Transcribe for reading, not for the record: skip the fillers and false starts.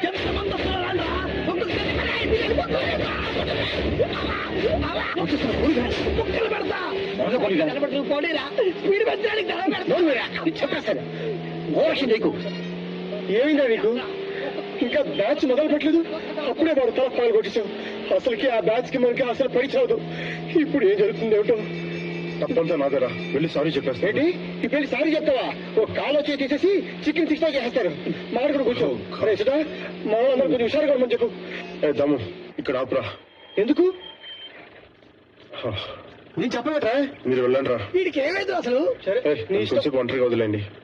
ఎంతమంది వస్తున్నారా? ముక్కలు పెడతా పోనీరా స్పీడ్ పెంచడానికి చెప్పేస్తాను. ఘోషం నీకు ఏమైందా నీకు? ఇంకా బ్యాచ్ మొదలు పెట్టలేదు, అప్పుడే వాడు తల పాలు కొట్టేశావు. అసలుకి ఆ బ్యాచ్ కి మనకి అసలు పరిచయం. ఇప్పుడు ఏం జరుగుతుంది ఏమిటో. తప్పంతా నాదరా, వెళ్ళి సారీ చెప్పేస్తా. ఏంటి ఈ పెళ్లి సారీ చెప్తావా? ఒక కాలో చేసి తీసేసి చికెన్ 60 చేసేస్తారు. మాట్లాడు కూర్చో. మనందరూ కొంచెం హుషారుగా ఉండమని చెప్పు. దమ్ము ఇక్కడ ఆపురా. ఎందుకు నేను చెప్పగట్రా? మీరు వెళ్ళండి రా. వీడికి ఏమైంది అసలు? సరే నీ ఇష్టం. ఒంటరిగా వదిలేండి.